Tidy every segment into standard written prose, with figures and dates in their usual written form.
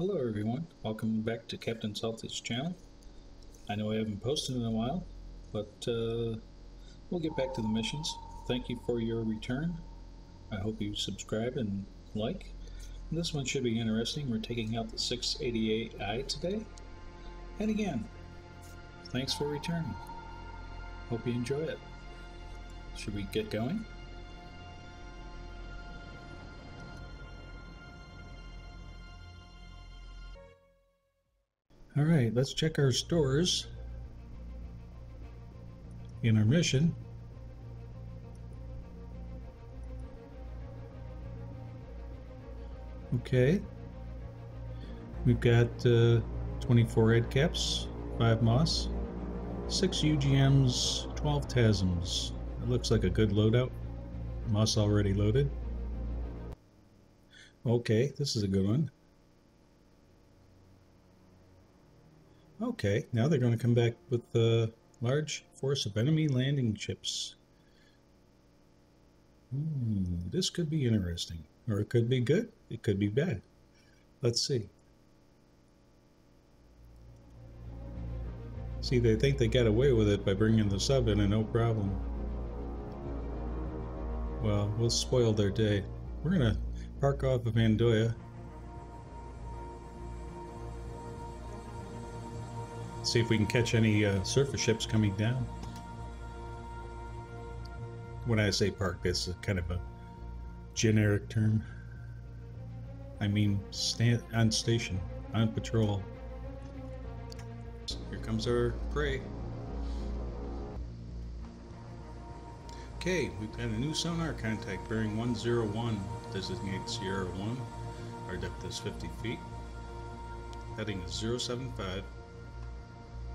Hello everyone, welcome back to Captain Salty's channel. I know I haven't posted in a while, but we'll get back to the missions. Thank you for your return. I hope you subscribe and like. This one should be interesting. We're taking out the 688i today. And again, thanks for returning. Hope you enjoy it. Should we get going? Alright, let's check our stores in our mission. Okay, we've got 24 head caps, 5 moss, 6 UGMs, 12 TASMs. It looks like a good loadout. Moss already loaded. Okay, this is a good one. Okay, now they're going to come back with a large force of enemy landing ships. This could be interesting. Or it could be good, it could be bad. Let's see. See, they think they got away with it by bringing the sub in and no problem. Well, we'll spoil their day. We're going to park off of Andoya. See if we can catch any surface ships coming down. When I say park, it's kind of a generic term. I mean on station, on patrol. Here comes our prey. Okay, we've got a new sonar contact bearing 101, designated Sierra 1. Our depth is 50 feet. Heading is 075.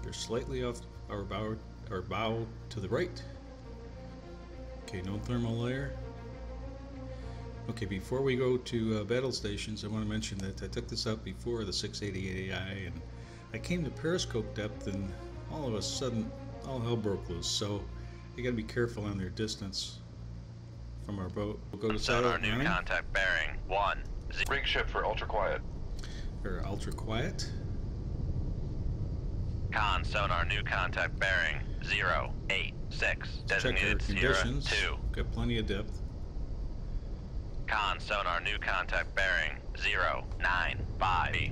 They're slightly off our bow to the right. Okay, no thermal layer. Okay, before we go to battle stations, I want to mention that I took this out before the 688i, and I came to periscope depth, and all of a sudden, all hell broke loose. So you got to be careful on their distance from our boat. We'll go to sonar new contact bearing 1. Rig ship for ultra quiet. Or ultra quiet. Con sonar new contact bearing 086. Designated Sierra 2. Got plenty of depth. Con sonar new contact bearing 095.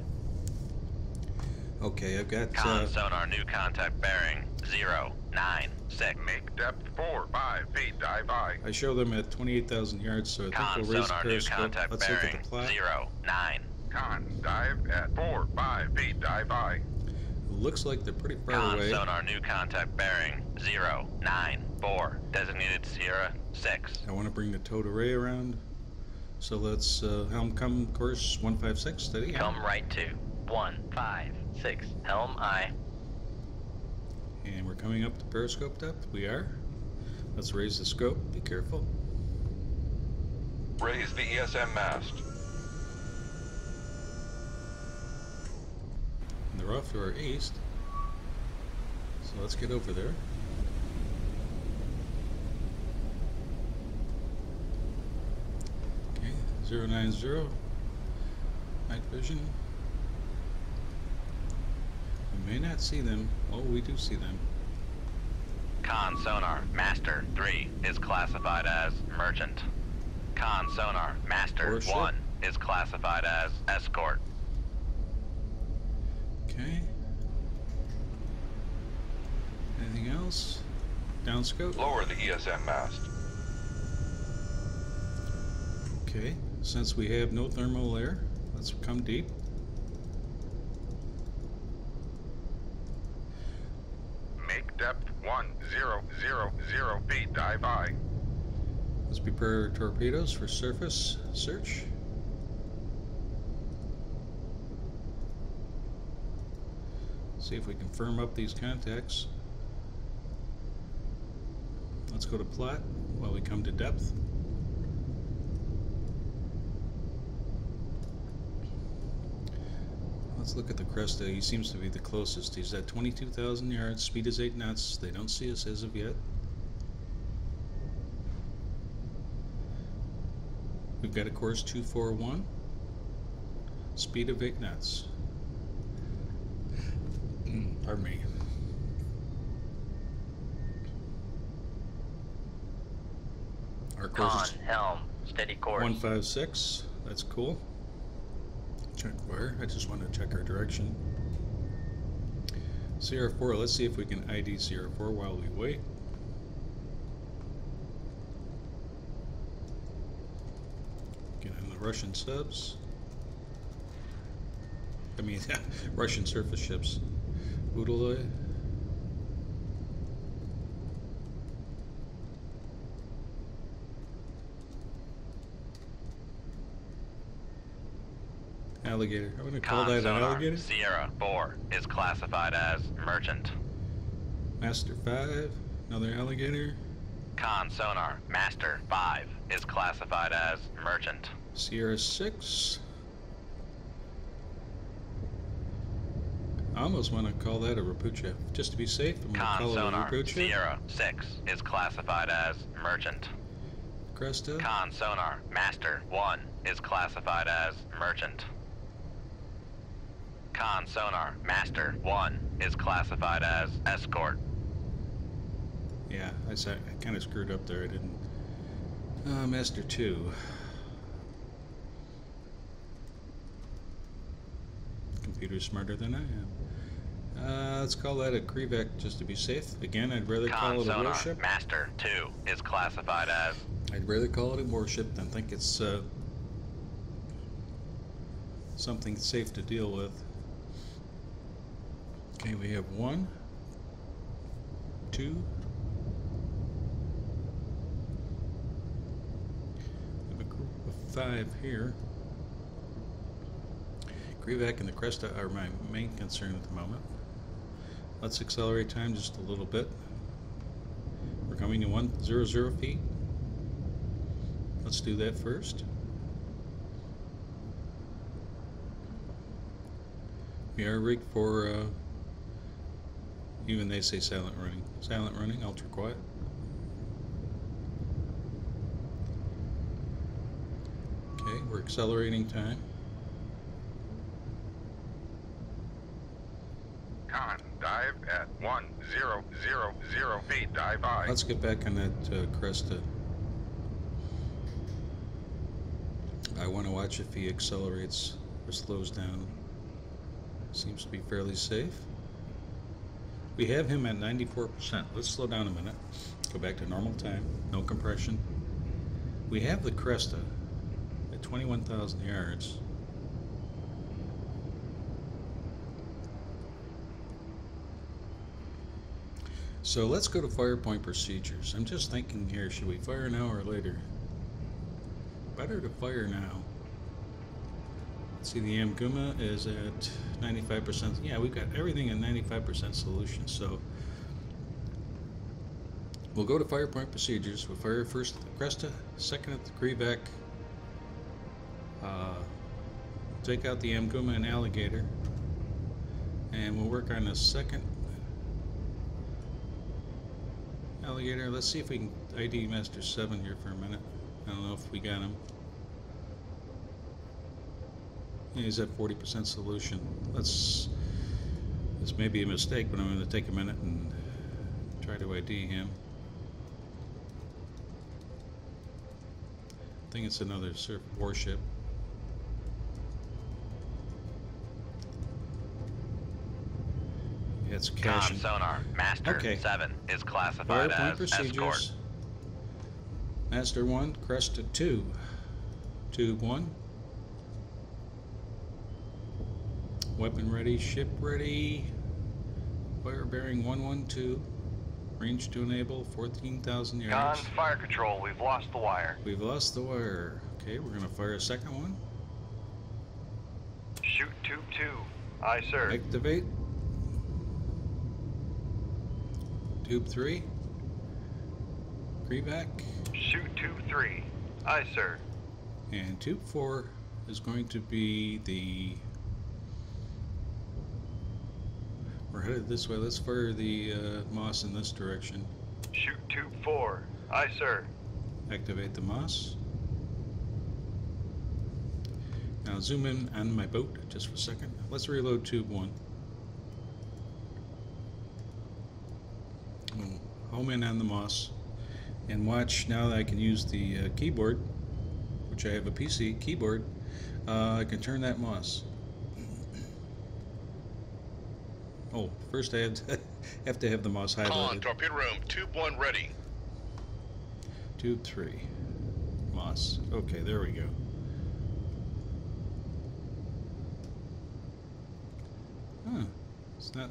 Okay, I've got Con sonar new contact bearing 096. Make depth 4-5 feet. Dive by. I show them at 28,000 yards, so I think we'll raise the periscope. Let's look at the plot. 09. Con dive at 4-5 feet. Dive by. Looks like they're pretty far away. Con sonar new contact bearing 094. Designated Sierra 6. I want to bring the towed array around. So let's helm come course 156, steady. Come right to 156, helm aye. And we're coming up to periscope depth. We are. Let's raise the scope. Be careful. Raise the ESM mast. And they're off to our east. So let's get over there. Okay, 090. Night vision. We may not see them. Oh, we do see them. Con sonar master 3 is classified as merchant. Con sonar master 1 is classified as escort. Okay. Anything else? Down scope? Lower the ESM mast. Okay. Since we have no thermal layer, let's come deep. Make depth 1000 feet. Dive by. Let's prepare our torpedoes for surface search. See if we can firm up these contacts. Let's go to plot while we come to depth. Let's look at the Cresta. He seems to be the closest. He's at 22,000 yards. Speed is 8 knots. They don't see us as of yet. We've got a course 241. Speed of 8 knots. Pardon me. Our course is helm, steady course. 156. That's cool. Check fire. I just want to check our direction. CR4. Let's see if we can ID CR4 while we wait. Get on the Russian subs. I mean, Russian surface ships. Udaloy. Alligator. I'm going to call that an alligator. Sierra 4 is classified as merchant. Master 5. Another alligator. Con sonar Master 5 is classified as merchant. Sierra 6. I almost want to call that a Rapucha. Just to be safe, I'm going to call it a Rapucha. Sierra 6 is classified as merchant. Cresta. Con sonar Master 1 is classified as merchant. Con sonar Master 1 is classified as escort. Yeah, I kind of screwed up there. I didn't. Master 2. Computer's smarter than I am. Let's call that a Krivak just to be safe. Again, I'd rather call it a warship. Master 2 is classified as. I'd rather call it a warship than think it's something safe to deal with. Okay, we have 1, 2. We have a group of 5 here. Krivak and the Cresta are my main concern at the moment. Let's accelerate time just a little bit. We're coming to 100 feet. Let's do that first. We are rigged for, even they say silent running. Silent running, ultra quiet. Okay, we're accelerating time. Con, dive at 1000 feet, dive I. Let's get back on that Cresta. I want to watch if he accelerates or slows down. Seems to be fairly safe. We have him at 94%. Let's slow down a minute. Go back to normal time. No compression. We have the Cresta at 21,000 yards. So let's go to fire point procedures. I'm just thinking here, should we fire now or later? Better to fire now. See, the Amguma is at 95%. Yeah, we've got everything at 95% solution. So we'll go to fire point procedures. We'll fire first at the Cresta, second at the Krivak. Take out the Amguma and Alligator. And we'll work on the second Alligator. Let's see if we can ID Master 7 here for a minute. I don't know if we got him. Yeah, he's at 40% solution. This may be a mistake, but I'm going to take a minute and try to ID him. I think it's another warship. Yeah, it's caching. Sonar Master 7 is classified as escort. Master 1, Cresta 2. Tube 1. Weapon ready, ship ready. Fire bearing 112. Range to enable 14,000 yards. Con, fire control, we've lost the wire. We've lost the wire. Okay, we're going to fire a second one. Shoot tube 2. Aye, sir. Activate. Tube 3. Krivak. Shoot tube 3. Aye, sir. And tube 4 is going to be the... We're headed this way. Let's fire the Moss in this direction. Shoot tube 4. Aye, sir. Activate the Moss. Now Now zoom in on my boat just for a second. Let's reload tube 1. Home in on the moss. And watch now that I can use the keyboard, which I have a PC keyboard, I can turn that moss. Oh, first I have to have the moss highlighted. Con, torpedo room, tube 1 ready. Tube 3. Moss. Okay, there we go. Huh. It's not...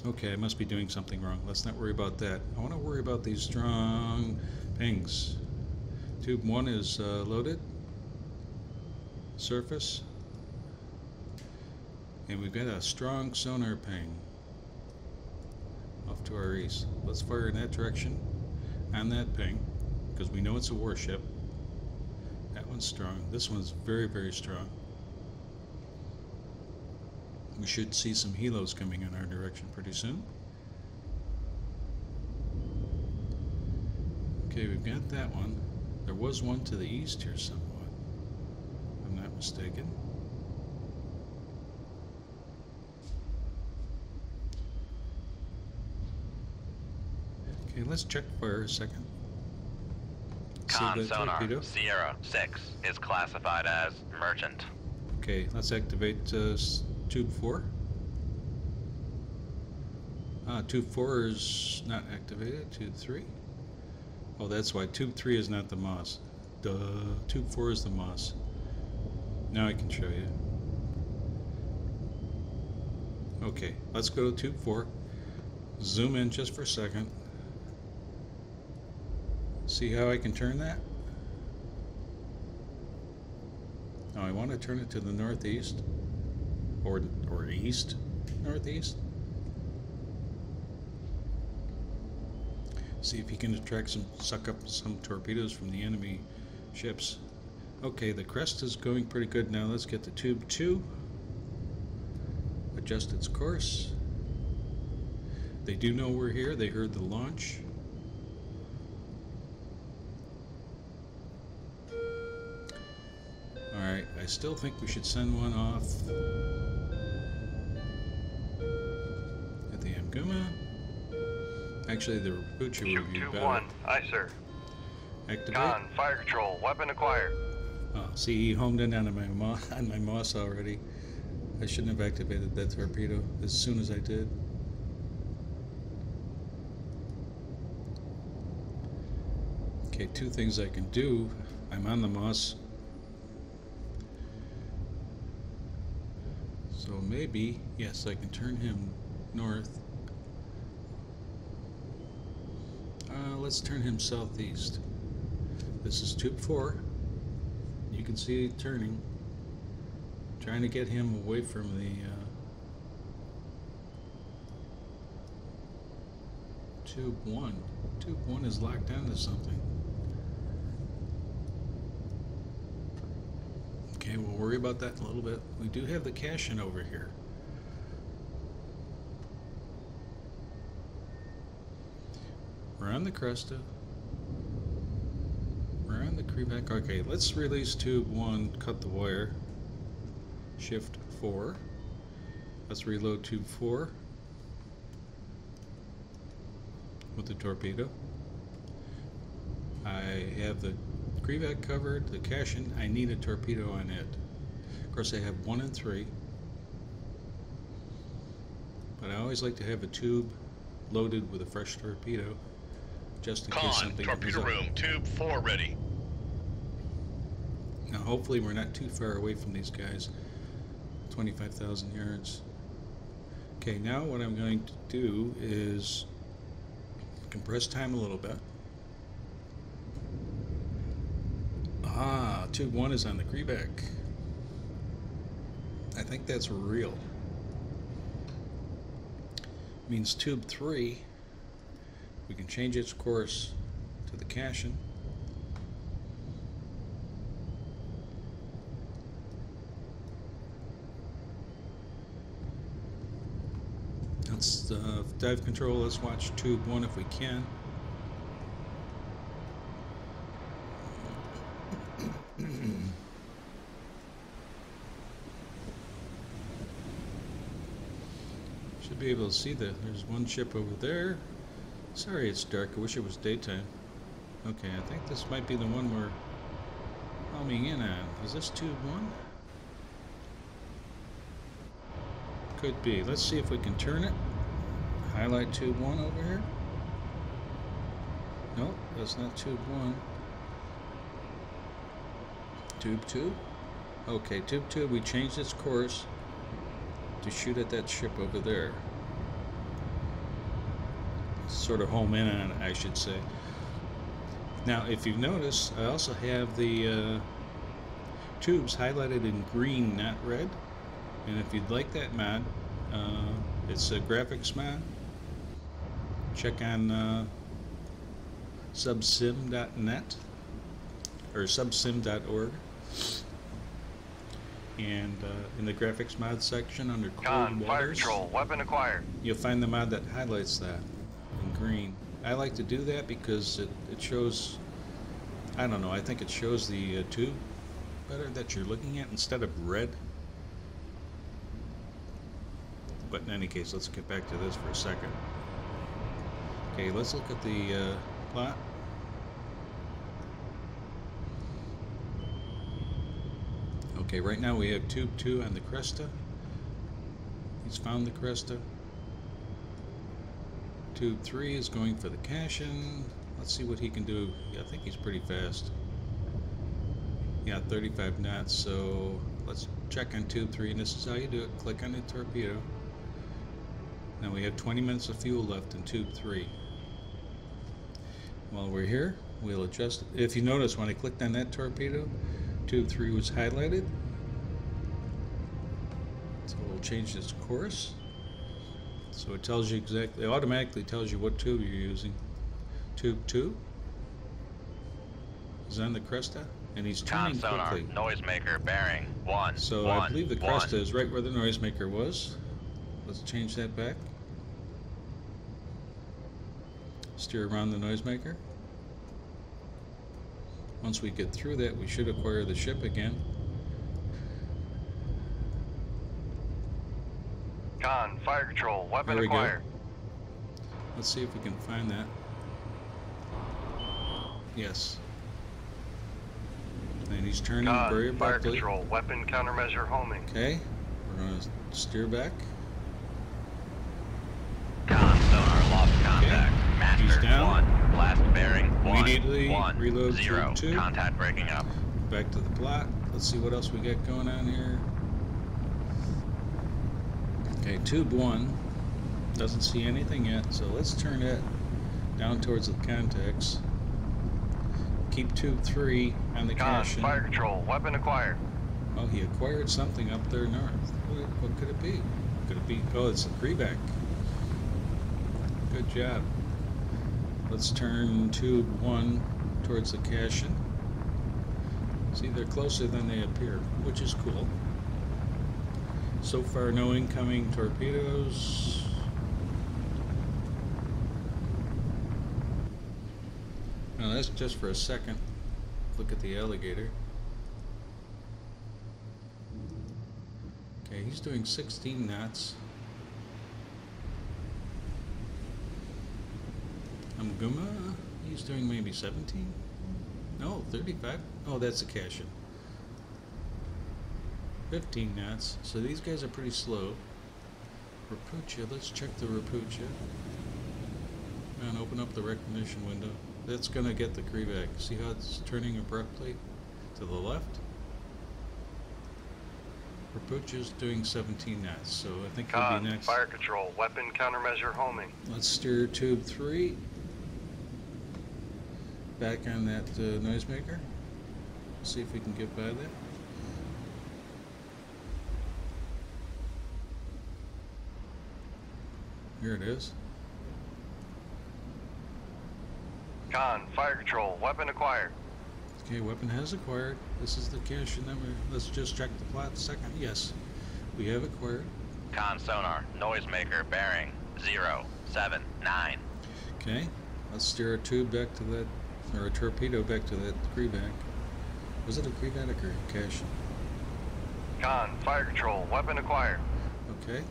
Okay, I must be doing something wrong. Let's not worry about that. I want to worry about these strong pings. Tube 1 is loaded. Surface. And we've got a strong sonar ping off to our east. Let's fire in that direction on that ping, because we know it's a warship. That one's strong. This one's very, very strong. We should see some helos coming in our direction pretty soon. Okay, we've got that one. There was one to the east here somewhat, if I'm not mistaken. Okay, let's check fire a second. Con sonar Sierra 6 is classified as merchant. Okay, let's activate tube 4. Tube 4 is not activated. Tube 3. Oh, that's why tube 3 is not the moss. Duh. Tube 4 is the moss. Now I can show you. Okay, let's go to tube 4. Zoom in just for a second. See how I can turn that? Now I want to turn it to the northeast. Or east, northeast. See if you can suck up some torpedoes from the enemy ships. Okay, the crest is going pretty good now. Let's get to tube 2. Adjust its course. They do know we're here. They heard the launch. Alright, I still think we should send one off at the Amguma. Actually, the Rapucha will be better. 2-1, aye sir. Activate. Con, fire control, weapon acquired. Oh, see, he homed in on my moss already. I shouldn't have activated that torpedo as soon as I did. Okay, two things I can do. I'm on the moss. So maybe, yes, I can turn him north. Let's turn him southeast. This is tube 4. You can see it turning. Trying to get him away from the tube 1. Tube 1 is locked onto something. Okay, we'll worry about that in a little bit. We do have the cash-in over here. We're on the Cresta. We're on the Crevac. Okay, let's release tube 1, cut the wire. Shift 4. Let's reload tube 4 with the torpedo. I have the Crevac covered, the cash-in. I need a torpedo on it. Of course, I have 1 and 3. But I always like to have a tube loaded with a fresh torpedo, just in case something comes up. Torpedo room, tube 4 ready. Now, hopefully, we're not too far away from these guys. 25,000 yards. Okay, now what I'm going to do is compress time a little bit. Tube 1 is on the Crevac. I think that's real. Means tube 3, we can change its course to the cash-in. Let's dive control. Let's watch tube 1 if we can. should be able to see that. There's one ship over there. Sorry it's dark. I wish it was daytime. Okay, I think this might be the one we're homing in on. Is this tube 1? Could be. Let's see if we can turn it. Highlight tube 1 over here. Nope, that's not tube 1. Tube 2. Okay, tube 2, we changed its course to shoot at that ship over there. Sort of home in on it, I should say. Now, if you've noticed, I also have the tubes highlighted in green, not red. And if you'd like that mod, it's a graphics mod. Check on subsim.net or subsim.org. And in the graphics mod section under Cold Fire Waters, control, weapon acquired. you'll find the mod that highlights that in green. I like to do that because it shows, I don't know, I think it shows the tube better that you're looking at instead of red. But in any case, let's get back to this for a second. Okay, let's look at the plot. Okay, right now we have tube 2 on the Cresta. He's found the Cresta. Tube 3 is going for the cash-in. Let's see what he can do. Yeah, I think he's pretty fast. Yeah, 35 knots, so let's check on tube 3, and this is how you do it. Click on the torpedo. Now we have 20 minutes of fuel left in tube 3. While we're here, we'll adjust. If you notice, when I clicked on that torpedo, tube 3 was highlighted. So we'll change its course. So it tells you exactly, it automatically tells you what tube you're using. Tube 2 is on the Cresta, and he's turning Sonar, quickly. noisemaker bearing 1. So I believe the Cresta is right where the noisemaker was. Let's change that back. Steer around the noisemaker. Once we get through that, we should acquire the ship again. Fire control, weapon There we acquired. go. Let's see if we can find that. Yes. And he's turning very Fire abruptly. control, weapon countermeasure homing. Okay, we're going to steer back. Sonar, lost contact. Master He's down. 1, blast bearing 1. Immediately 1, reload 0, tube 2. contact breaking up. Back to the plot. Let's see what else we got going on here. Okay, tube 1 doesn't see anything yet, so let's turn it down towards the contacts. Keep tube 3 on the cash-in. Fire control, weapon acquired. Oh, he acquired something up there north. What could it be? Could it be? Oh, it's a Kreevac. Good job. Let's turn tube 1 towards the cash-in. See, they're closer than they appear, which is cool. So far, no incoming torpedoes. Now that's just for a second. Look at the alligator. Okay, he's doing 16 knots. Amguma, he's doing maybe 17? No, 35? Oh, that's a cash-in. 15 knots. So these guys are pretty slow. Rapucha, let's check the Rapucha. And open up the recognition window. That's gonna get the Kreevac. See how it's turning abruptly to the left? Rapucha's doing 17 knots, so I think he'll be next. Fire control, weapon countermeasure homing. Let's steer tube 3 back on that noisemaker. See if we can get by that. Here it is. Fire control, weapon acquired. Okay, weapon has acquired. This is the cache number. Let's just check the plot a second. Yes, we have acquired. Sonar, noisemaker bearing 079. Okay, let's steer a tube back to that, or a torpedo back to that Kreevac. Was it a Kreevac or a cache? Fire control, weapon acquired. Okay.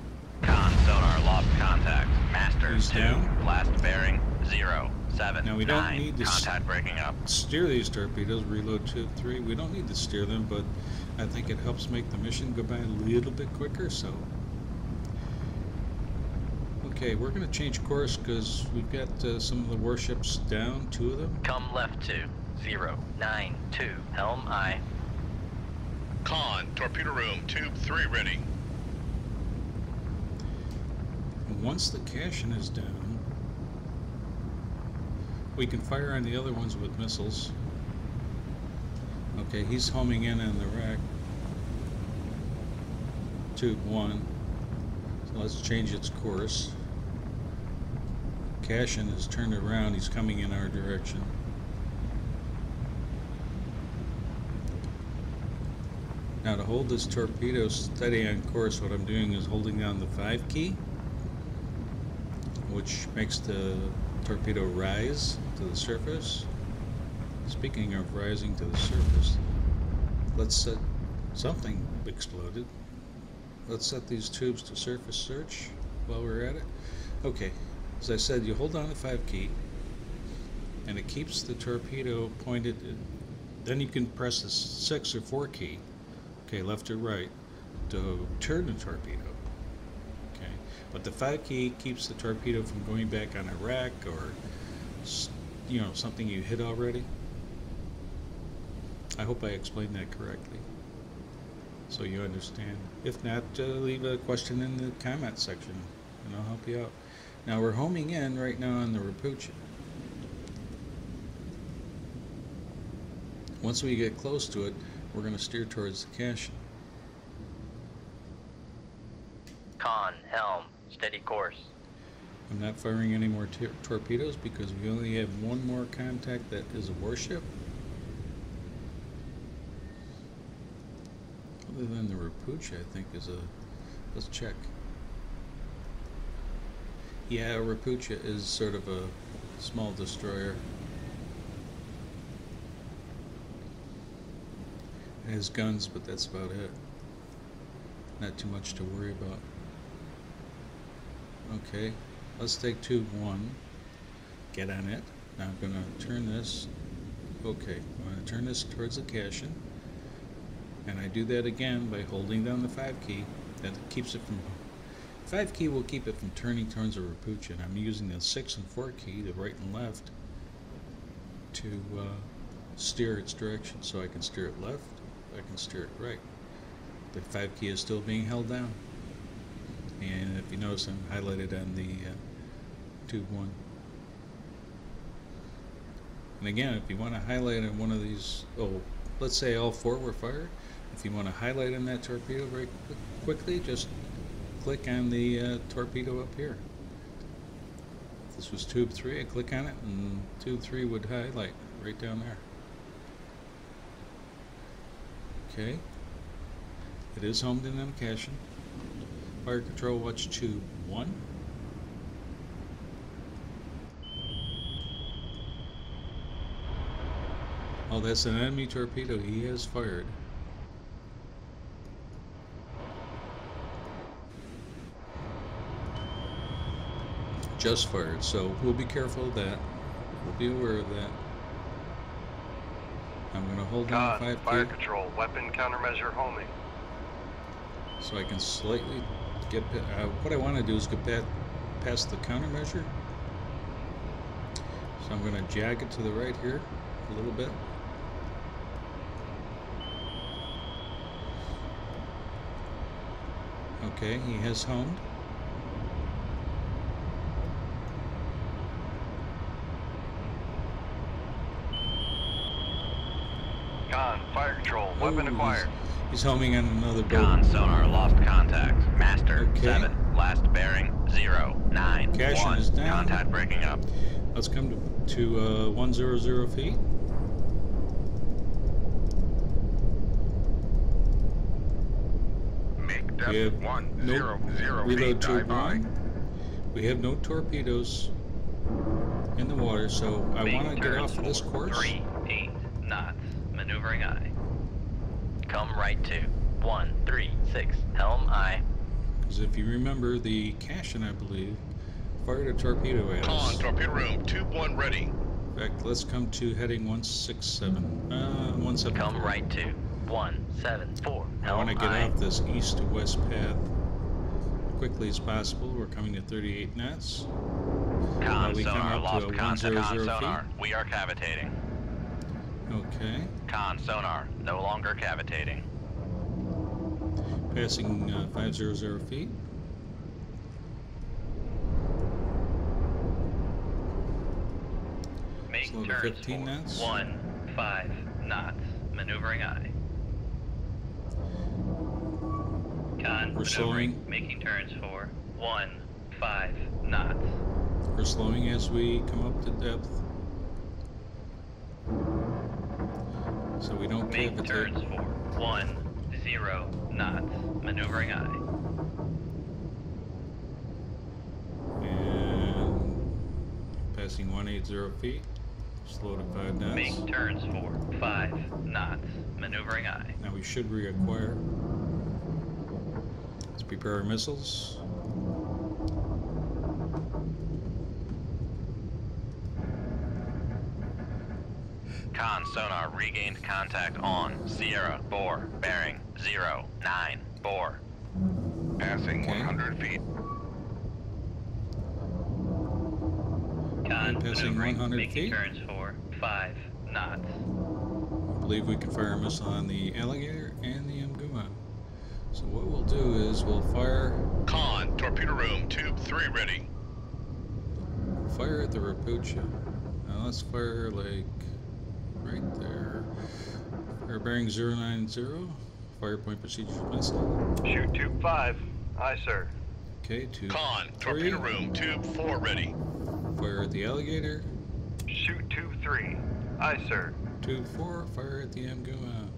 sonar lost contact. Master He's 2, down. last bearing 079. Now we don't need to contact breaking up. steer these torpedoes. Reload 2, 3. We don't need to steer them, but I think it helps make the mission go by a little bit quicker. So, okay, we're going to change course because we've got some of the warships down. 2 of them. Come left to 092. Helm I. Con, torpedo room, tube 3 ready. And once the Cashin is down, we can fire on the other ones with missiles. Okay, he's homing in on the rack. Tube 1. So let's change its course. Cashin is turned around. He's coming in our direction. Now to hold this torpedo steady on course, what I'm doing is holding down the 5 key, which makes the torpedo rise to the surface. Speaking of rising to the surface, let's set something exploded. Let's set these tubes to surface search while we're at it. Okay, as I said, you hold down the 5 key and it keeps the torpedo pointed. Then you can press the 6 or 4 key, okay, left or right, to turn the torpedo. Okay, but the 5 key keeps the torpedo from going back on a rack or, you know, something you hit already. I hope I explained that correctly, so you understand. If not, leave a question in the comment section and I'll help you out. Now we're homing in right now on the Rapucha. Once we get close to it, we're going to steer towards the Cashin. Con, helm, steady course. I'm not firing any more torpedoes because we only have one more contact that is a warship. Other than the Rapucha, I think is a... Let's check. Yeah, Rapucha is sort of a small destroyer. It has guns, but that's about it. Not too much to worry about. Okay, let's take tube 1. Get on it. Now I'm going to turn this. Okay, I'm going to turn this towards the Cashin. And I do that again by holding down the 5 key. That keeps it from... 5 key will keep it from turning towards the Rapucha. And I'm using the 6 and 4 key, the right and left, to steer its direction. So I can steer it left, I can steer it right. The 5 key is still being held down. And if you notice, I'm highlighted on the tube 1. And again, if you want to highlight on one of these, let's say all 4 were fired. If you want to highlight on that torpedo very quickly, just click on the torpedo up here. If this was tube 3, I'd click on it and tube 3 would highlight right down there. Okay. It is homed in on Cashin. Fire control, watch tube 1. Oh, that's an enemy torpedo. He has fired. Just fired, so we'll be careful of that. We'll be aware of that. I'm going to hold down 5 key. Fire control, weapon countermeasure homing. So I can slightly get... what I want to do is get past the countermeasure. So I'm going to jag it to the right here a little bit. Okay, he has homed. Con, fire control, weapon acquired. He's homing on another boat. Con, sonar lost contact. Master Okay. 7, last bearing 091. Cashin is down. Contact breaking up. Let's come to 100 feet. Make depth We have 100 feet. reload Dive tube by. 1. We have no torpedoes in the water, so I want to get off of this course. 38 knots. Maneuvering I. Come right to 136. Helm I. Because if you remember, the Cashin, I believe, fired a torpedo at Con, us. torpedo room, tube 1 ready. In fact, let's come to heading 174. Come right to 174. I want to get off this east to west path quickly as possible. We're coming to 38 knots. Con we come sonar up lost to a contact. 100 Con sonar. feet. We are cavitating. Okay. Con sonar. No longer cavitating. Passing 500 feet. Make Slow to turns 15 for knots. 15 knots. Maneuvering aye. Con We're maneuvering. slowing. Making turns for 15 knots. We're slowing as we come up to depth. So we don't Make cavitate. turns for 10 knots. Maneuvering aye. And passing 180 feet. Slow to 5 knots. Make turns for 5 knots. Maneuvering aye. Now we should reacquire. Let's prepare our missiles. Con sonar regained contact on Sierra Bore bearing 09 Bore. Passing Okay. 100 feet. Con Passing maneuvering, 100 making feet. turns for 5 knots. I believe we can fire a missile on the Alligator and the Mguma. So what we'll do is we'll fire Con, torpedo room, tube 3 ready. at the Rapucha. Now let's fire like right there. Fire bearing 090. Fire point procedures missile. Shoot tube 5. Aye, sir. Okay, 2, Con, 3. torpedo room, tube 4 ready. Fire at the Alligator. Shoot tube 3. Aye, sir. 2, 4. Fire at the Mguma.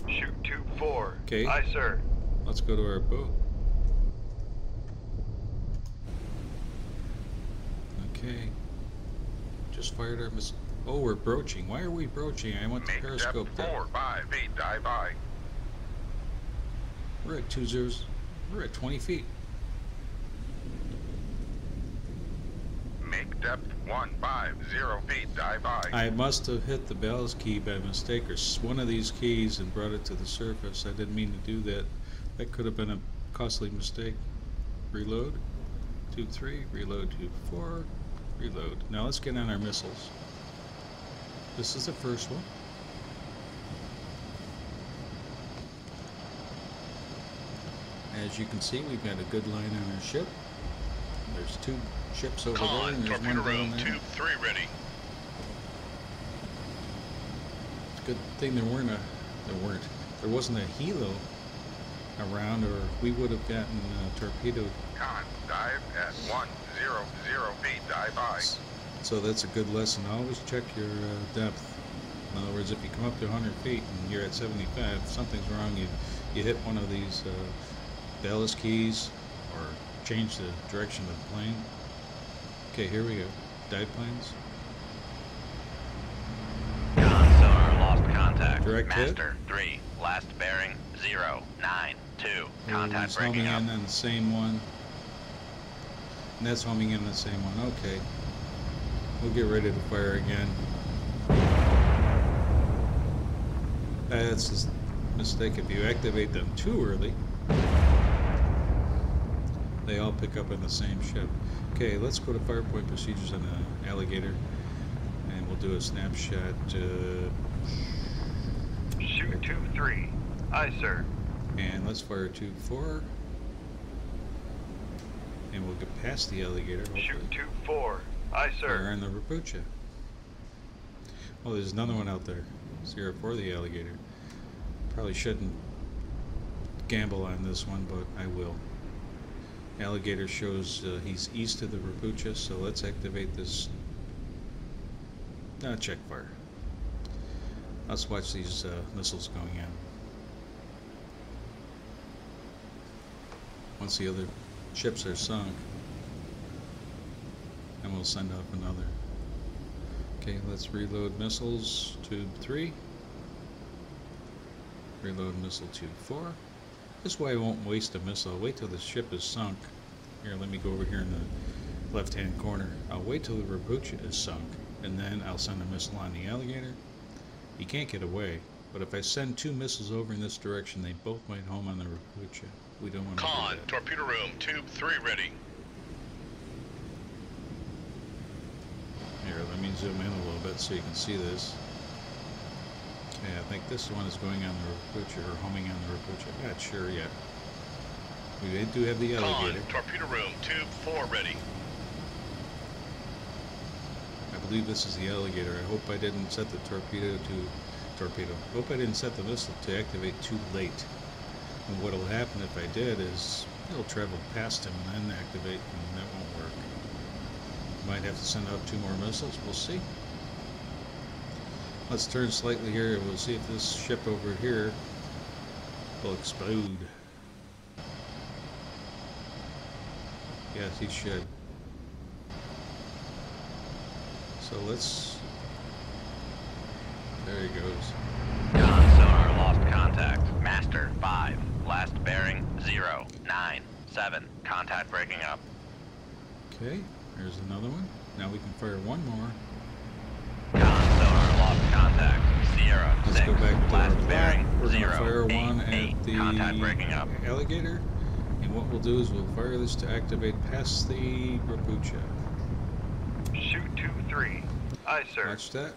Shoot tube 4. Okay. Aye, sir. Let's go to our boat. Okay. Just fired our missile. Oh, we're broaching. Why are we broaching? I want the Make depth periscope down. 4, 5 feet. Dive by. We're at 20. We're at 20 feet. Make depth 150 feet. Dive by. I must have hit the ballast key by mistake, or one of these keys, and brought it to the surface. I didn't mean to do that. That could have been a costly mistake. Reload. 2, 3. Reload. 2, 4. Reload. Now let's get on our missiles. This is the first one. As you can see, we've got a good line on our ship. There's 2 ships over there, Con, and there's torpedo one down room, there. tube 3 ready. It's a good thing there wasn't a helo around, or we would have gotten torpedoed. Con, dive at 100 feet. Dive by. So that's a good lesson. Always check your depth. In other words, if you come up to 100 feet and you're at 75, something's wrong. You hit one of these ballast keys, or change the direction of the plane. Okay, here we go. Dive planes. Con sonar lost contact. Direct hit. Master 3. Last bearing 092. Contact It's homing breaking up. in on the same one. And that's homing in on the same one. Okay. We'll get ready to fire again. That's a mistake. If you activate them too early, they all pick up in the same ship. Okay, let's go to fire point procedures on the Alligator, and we'll do a snapshot. Shoot tube 3. Aye, sir. And let's fire tube 4, and we'll get past the Alligator. Hopefully. Shoot tube 4. Aye, Fire sir. on the Rapucha. Oh, there's another one out there. Sierra for the Alligator. Probably shouldn't gamble on this one, but I will. Alligator shows he's east of the Rapucha, so let's activate this. Check fire. Let's watch these missiles going in. Once the other ships are sunk, and we'll send off another. Okay, let's reload missiles, tube 3. Reload missile tube 4. This way I won't waste a missile. Wait till the ship is sunk. Here, let me go over here in the left-hand corner. I'll wait till the Rapucha is sunk, and then I'll send a missile on the Alligator. He can't get away, but if I send 2 missiles over in this direction, they both might home on the Rapucha. We don't want to do Con, that. torpedo room, tube 3 ready. Here, let me zoom in a little bit so you can see this. Okay, I think this one is going on the Rapucha, or homing on the Rapucha. I'm not sure yet. We do have the Alligator. Con, torpedo room, tube 4 ready. I believe this is the Alligator. I hope I didn't set the torpedo. Hope I didn't set the missile to activate too late. And what'll happen if I did is it'll travel past him and then activate, and that won't work. Might have to send out 2 more missiles. We'll see. Let's turn slightly here and we'll see if this ship over here will explode. Yes, he should. So let's... There he goes. Con sonar lost contact. Master 5. Last bearing 097. Contact breaking up. Okay, there's another one. Now we can fire one more. Con sonar lost contact. Sierra Let's 6. go back to Last our bearing block. We're going to fire 088. one at the Contact breaking up. Alligator. And what we'll do is we'll fire this to activate past the Rapucha. Shoot 2-3. Aye, sir. Watch that.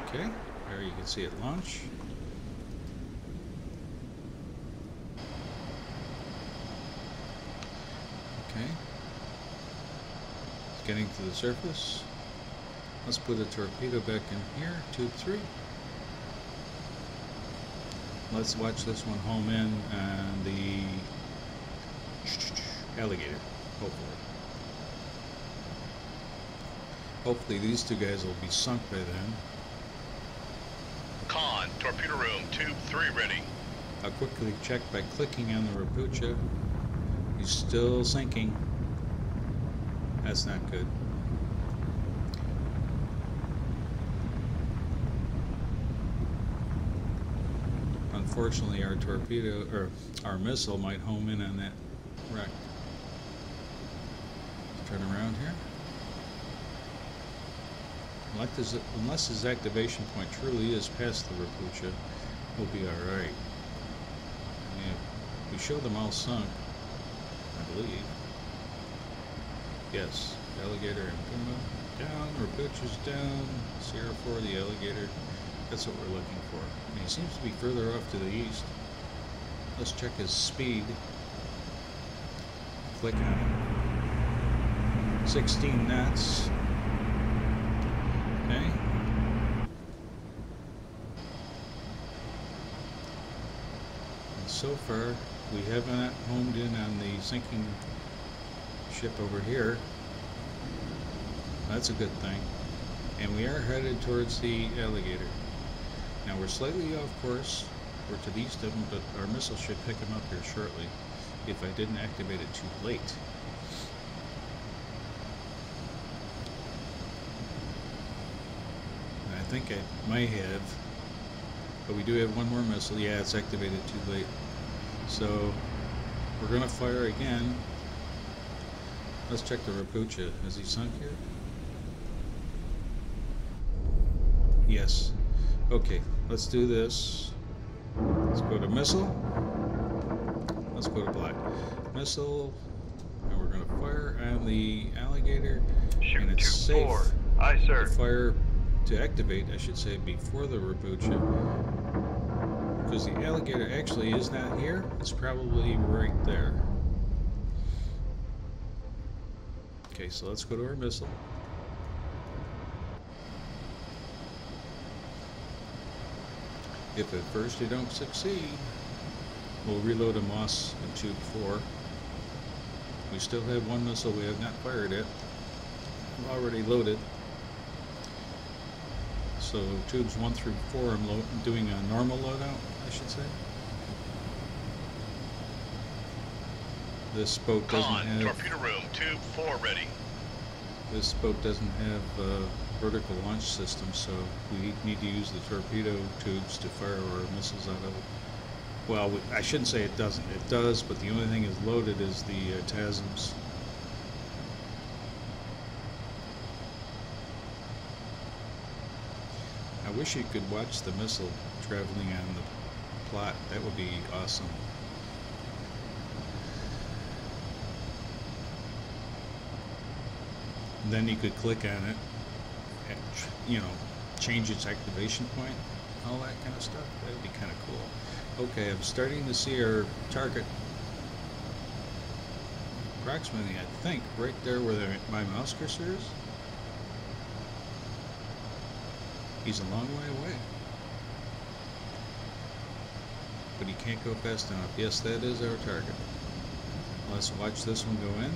Okay, there you can see it launch. Okay. It's getting to the surface. Let's put a torpedo back in here, tube 3. Let's watch this one home in on the Alligator, hopefully. Hopefully these 2 guys will be sunk by then. Con, torpedo room, tube 3 ready. I'll quickly check by clicking on the Rapucha. He's still sinking. That's not good. Unfortunately, our torpedo, or our missile, might home in on that wreck. Turn around here. Unless his activation point truly is past the Rapucha, we'll be alright. Yeah, we showed them all sunk, I believe. Yes, Alligator and Puma down, Rapucha's down, Sierra 4, the Alligator. That's what we're looking for. And he seems to be further off to the east. Let's check his speed. Click on it. 16 knots. Okay. And so far, we have not homed in on the sinking ship over here. That's a good thing. And we are headed towards the Alligator. Now we're slightly off course. We're to the east of him, but our missile should pick him up here shortly if I didn't activate it too late. And I think I might have, but we do have one more missile. Yeah, it's activated too late. So we're going to fire again. Let's check the Rapucha. Has he sunk here? Yes. Okay, let's do this. Let's go to missile. Let's go to black. Missile. And we're going to fire on the Alligator. Shoot and it's safe 2-4. Aye, sir. to fire, to activate, I should say, before the Rapucha. Because the Alligator actually is not here. It's probably right there. Okay, so let's go to our missile. If at first they don't succeed, we'll reload a Moss in tube 4. We still have one missile we have not fired yet. Already loaded. So tubes 1 through 4 I'm doing a normal loadout, I should say. This boat doesn't have... torpedo room, tube 4 ready. This boat doesn't have a vertical launch system, so we need to use the torpedo tubes to fire our missiles out of it. Well, I shouldn't say it doesn't. It does, but the only thing is loaded is the TASMs. I wish you could watch the missile traveling on the plot. That would be awesome. And then you could click on it and, you know, change its activation point, all that kind of stuff. That would be kind of cool. Okay, I'm starting to see our target approximately, I think, right there where my mouse cursor is. He's a long way away. But he can't go fast enough. Yes, that is our target. Let's watch this one go in.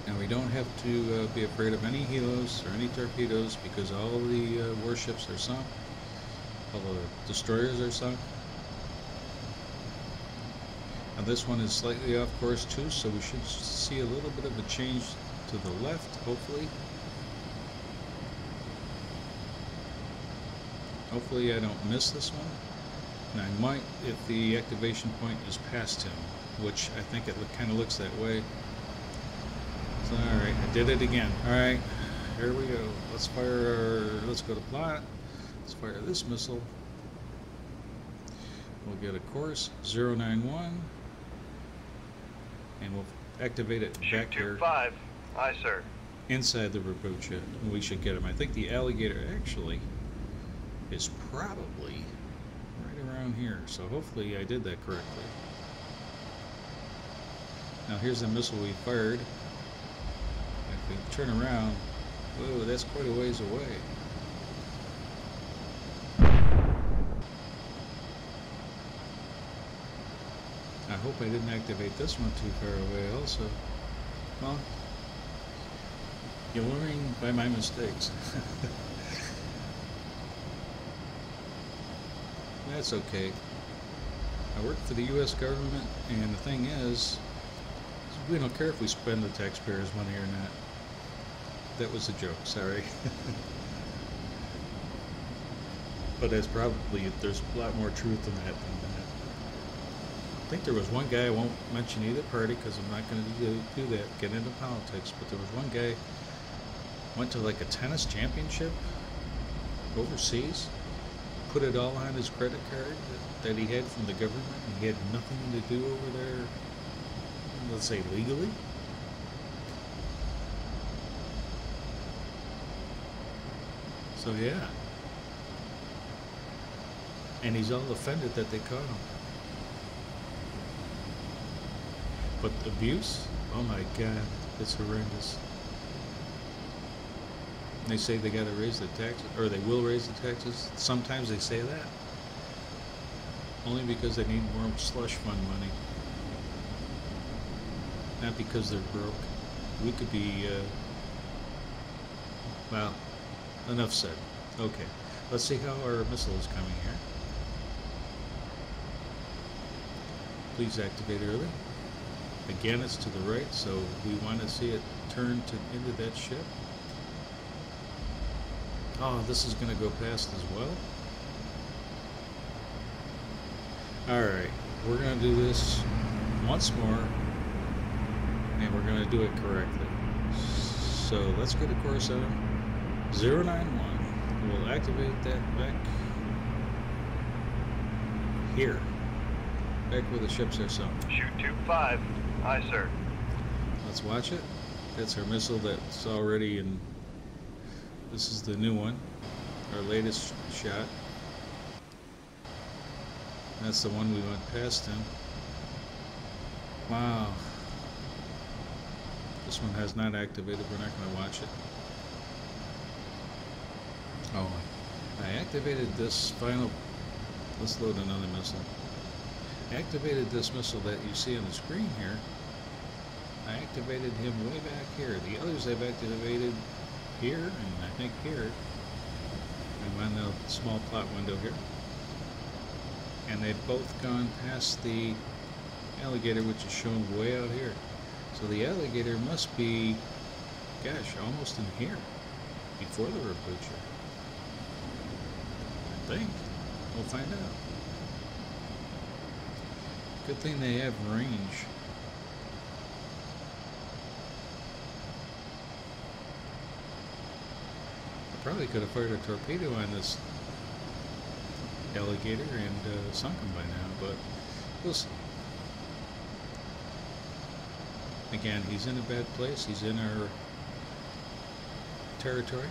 Now we don't have to be afraid of any helos or any torpedoes because all the warships are sunk. All the destroyers are sunk. Now this one is slightly off course too, so we should see a little bit of a change to the left, hopefully. Hopefully I don't miss this one. And I might if the activation point is past him, which I think it kind of looks that way. So, alright, I did it again. Alright, here we go. Let's go to plot. Let's fire this missile. We'll get a course 091. And we'll activate it back here. 5. Aye, sir. Inside the Rabucha. And we should get him. I think the alligator actually is probably right around here. So hopefully I did that correctly. Now here's the missile we fired. If we turn around, whoa, that's quite a ways away. I hope I didn't activate this one too far away also. Well, you're learning by my mistakes. That's okay. I work for the U.S. government, and the thing is, we don't care if we spend the taxpayers' money or not. That was a joke, sorry. But there's a lot more truth in that than that. I think there was one guy, I won't mention either party because I'm not going to do that, get into politics, but there was one guy went to like a tennis championship overseas, put it all on his credit card that he had from the government, and he had nothing to do over there, let's say legally. So yeah. And he's all offended that they caught him. But abuse? Oh my God, it's horrendous. They say they gotta raise the taxes, or they will raise the taxes. Sometimes they say that. Only because they need more slush fund money. Not because they're broke. We could be, well, enough said. Okay, let's see how our missile is coming here. Please activate early. Again, it's to the right, so we want to see it turn into that ship. Oh, this is going to go past as well. Alright, we're going to do this once more, and we're going to do it correctly. So let's go to course item 091. We'll activate that back here. Back where the ships are sunk. Shoot 2-5. Aye, sir. Let's watch it. That's our missile that's already in. This is the new one, our latest shot. That's the one we went past him. Wow. This one has not activated. We're not going to watch it. Oh, I activated this final. Let's load another missile. I activated this missile that you see on the screen here. I activated him way back here. The others I've activated here, and I think here. I'm on the small plot window here. And they've both gone past the alligator, which is shown way out here. So the alligator must be, gosh, almost in here, before the Rabucha. I think. We'll find out. Good thing they have range. I probably could have fired a torpedo on this alligator and sunk him by now, but we'll see. Again, he's in a bad place. He's in our territory.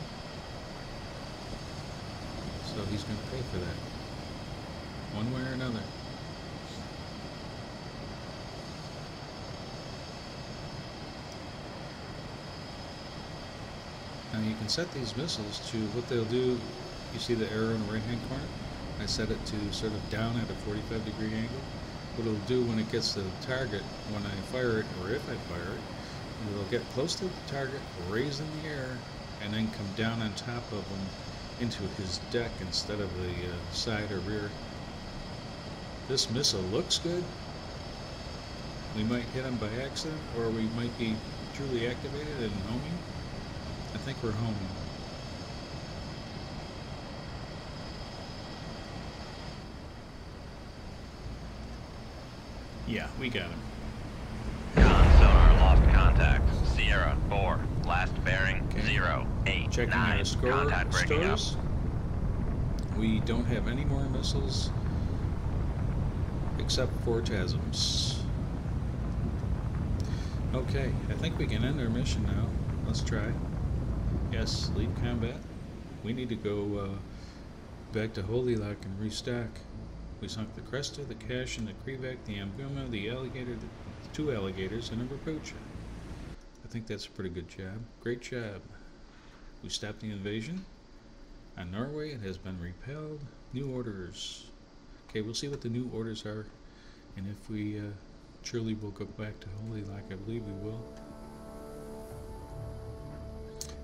So he's going to pay for that, one way or another. Now you can set these missiles to what they'll do. You see the arrow in the right hand corner? I set it to sort of down at a 45-degree angle. What it'll do when it gets to the target, when I fire it, or if I fire it, it'll get close to the target, raise in the air, and then come down on top of him into his deck instead of the side or rear. This missile looks good. We might hit him by accident, or we might be truly activated and homing. I think we're homing. Yeah, we got him. Con sonar lost contact. Sierra 4, last bearing 089. Checking our Contact breaking up. scores. We don't have any more missiles except phantasms. Okay, I think we can end our mission now. Let's try. Yes, leave combat. We need to go back to Holy Lock and restock. We sunk the Cresta, the Cash, and the Krivak, the Ambuma, the Alligator, the 2 alligators, and a Rapocha. I think that's a pretty good job. Great job. We stopped the invasion. On Norway, it has been repelled. New orders. Okay, we'll see what the new orders are, and if we surely will go back to Holy Lock. I believe we will.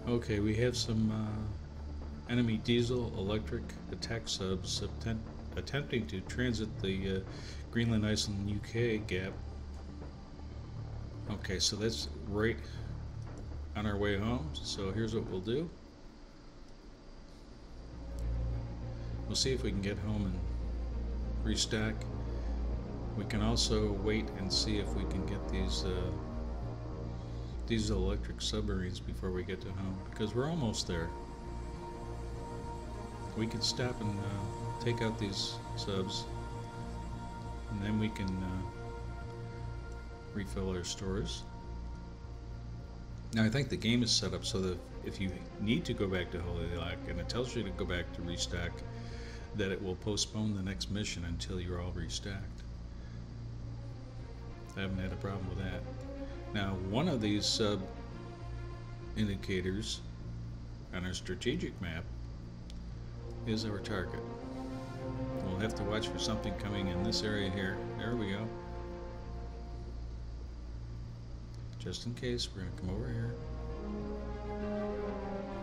Okay, we have some enemy diesel electric attack subs attempting to transit the Greenland, Iceland, UK gap. Okay, so that's right on our way home. So here's what we'll do. We'll see if we can get home and restock. We can also wait and see if we can get these electric submarines before we get to home, because we're almost there. We can stop and take out these subs, and then we can refill our stores. Now I think the game is set up so that if you need to go back to Holy Lock and it tells you to go back to restock, that it will postpone the next mission until you're all restocked. I haven't had a problem with that. Now, one of these sub indicators on our strategic map is our target. We'll have to watch for something coming in this area here. There we go. Just in case, we're going to come over here.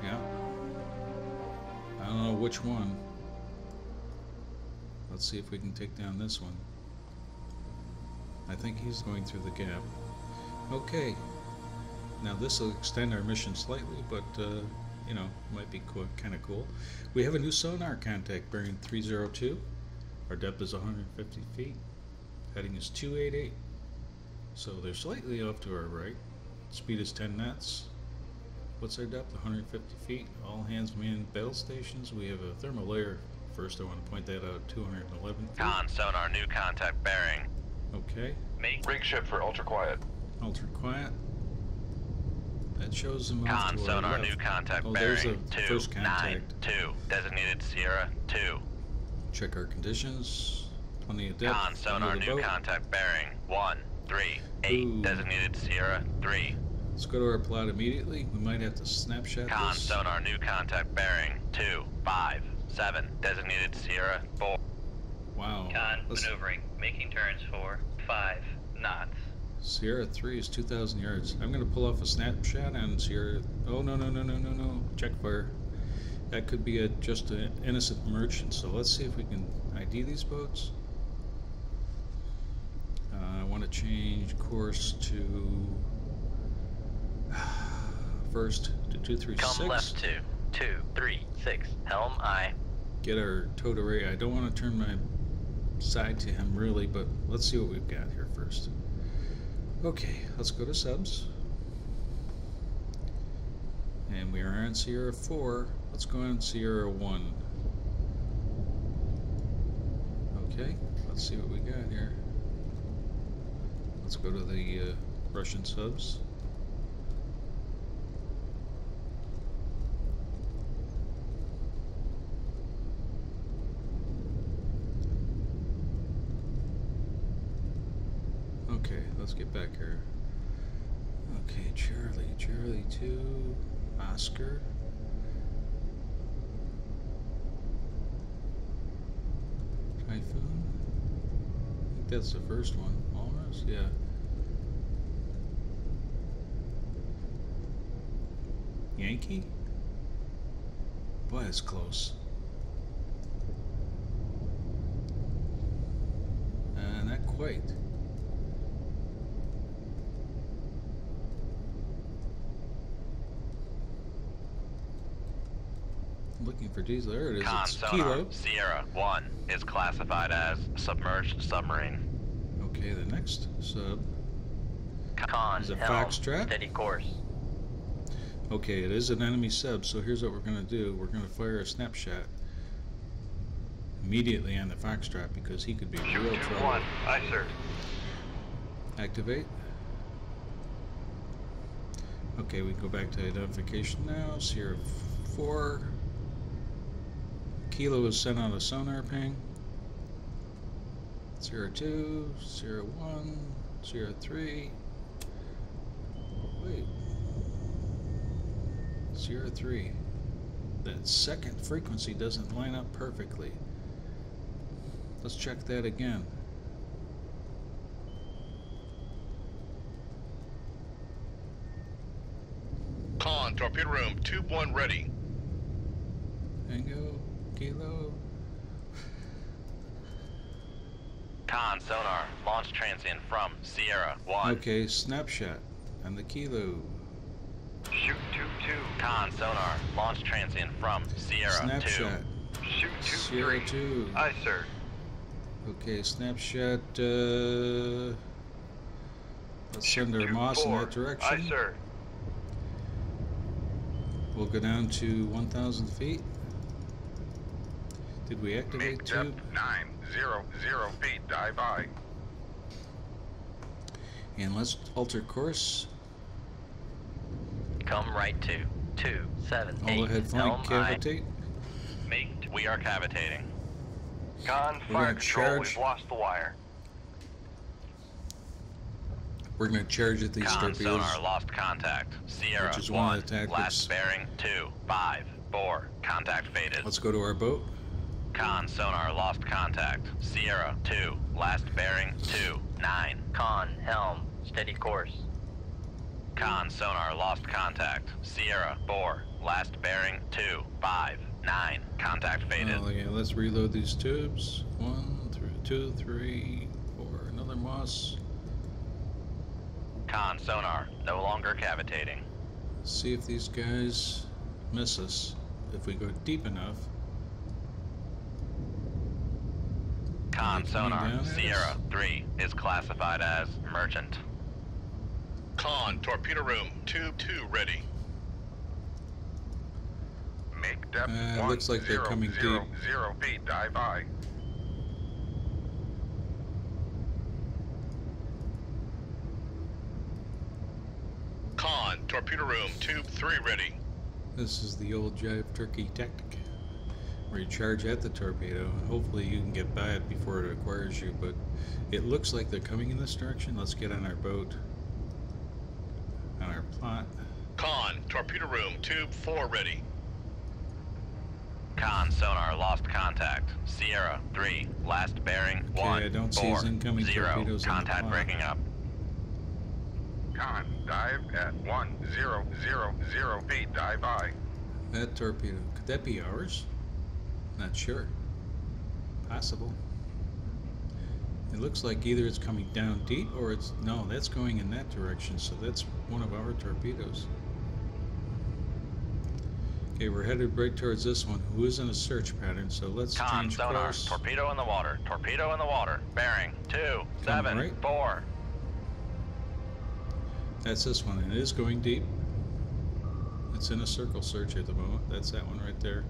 Yeah. I don't know which one. Let's see if we can take down this one. I think he's going through the gap. Okay. Now this will extend our mission slightly, but you know, might be kind of cool. We have a new sonar contact bearing 302. Our depth is 150 feet. Heading is 288. So they're slightly off to our right. Speed is 10 knots. What's our depth? 150 feet. All hands man battle stations. We have a thermal layer. First, I want to point that out. 211 feet. Con sonar new contact bearing. Okay. Rig ship for ultra quiet. Ultra quiet. That shows them off Con to our sonar left. new contact Oh, there's bearing the first contact. 292. Designated Sierra 2. Check our conditions. Plenty of depth. Con sonar Under the new boat. contact bearing 138. Ooh. Designated Sierra 3. Let's go to our plot immediately. We might have to snapshot Con this. sonar new contact bearing 257. Designated Sierra 4. Wow. Con Let's- maneuvering, making turns for 5 knots. Sierra 3 is 2,000 yards. I'm going to pull off a snapshot on Sierra. Oh, no. Check fire. That could be just an innocent merchant, so let's see if we can ID these boats. I want to change course to first to 236. Come left to 236, helm aye. Get our towed array. I don't want to turn my side to him really, but let's see what we've got here first. Okay, let's go to subs. And we are on Sierra 4. Let's go on Sierra 1. Okay, let's see what we got here. Let's go to the Russian subs. Okay, let's get back here. Okay, Charlie 2, Oscar. Typhoon. I think that's the first one. Almost, yeah. Yankee? Boy, it's close. Not quite. Looking for diesel. There it is. Con It's sonar, Kilo. Sierra 1 is classified as submerged submarine. Okay, the next sub Con, is a helm, Foxtrot. steady course. Okay, it is an enemy sub, so here's what we're going to do. We're going to fire a snapshot immediately on the Foxtrot because he could be in real trouble. 1. Aye, sir. Activate. Okay, we can go back to identification now. Sierra 4. Kilo is sent out a sonar ping. Sierra 2, Sierra 1, Sierra 3. Wait. Sierra 3. That second frequency doesn't line up perfectly. Let's check that again. Con, torpedo room, tube 1 ready. Tango, Kilo. Con sonar, launch transient from Sierra 1. Okay, snapshot on the Kilo. Shoot 2-2. Con sonar, launch transient from Sierra Snapshot. 2. Shoot 2-3. Sierra 2. Aye, sir. Okay, snapshot. Let's Shoot send our Moss in 2-4. that direction. Aye, sir. We'll go down to 1,000 feet. Did we activate Make tube? depth 900 feet. Dive by. And let's alter course. Come right to 278. All ahead flank, helm aye. cavitate. Make We are cavitating. Con, We're fire gonna control. charge. We've lost the wire. We're going to charge at these Con torpedoes. sonar, lost contact. Sierra Which is one 1, of the tactics. last bearing 2, 5, 4, contact faded. Let's go to our boat. Con sonar, lost contact. Sierra 2, last bearing 2, 9. Con, helm, steady course. Con sonar, lost contact. Sierra 4, last bearing 2, 5, 9. Contact faded. Oh, yeah, let's reload these tubes. 1, 2, 3, 4. Another Moss. Con sonar, no longer cavitating. See if these guys miss us. If we go deep enough. Con Are they coming sonar, down at Sierra us? 3 is classified as merchant. Con, torpedo room, tube 2 ready. Make depth It looks like they're coming deep. 100 feet. Dive by. Con, torpedo room, tube 3 ready. This is the old jive turkey tactic, where you charge at the torpedo. Hopefully you can get by it before it acquires you, but it looks like they're coming in this direction. Let's get on our boat, on our plot. Con, torpedo room, tube 4 ready. Con sonar, lost contact. Sierra 3, last bearing Okay, 1, I don't see 4, his incoming 0. torpedoes on the Contact plot. breaking up. Con, dive at 100 feet. Dive by. That torpedo, could that be ours? Not sure. Possible. It looks like either it's coming down deep or it's, no, that's going in that direction, so that's one of our torpedoes. Okay, we're headed right towards this one, who is in a search pattern, so let's Con change sonar. course. Torpedo in the water. Torpedo in the water. Bearing 274. That's this one, and it is going deep. It's in a circle search at the moment. That's that one right there.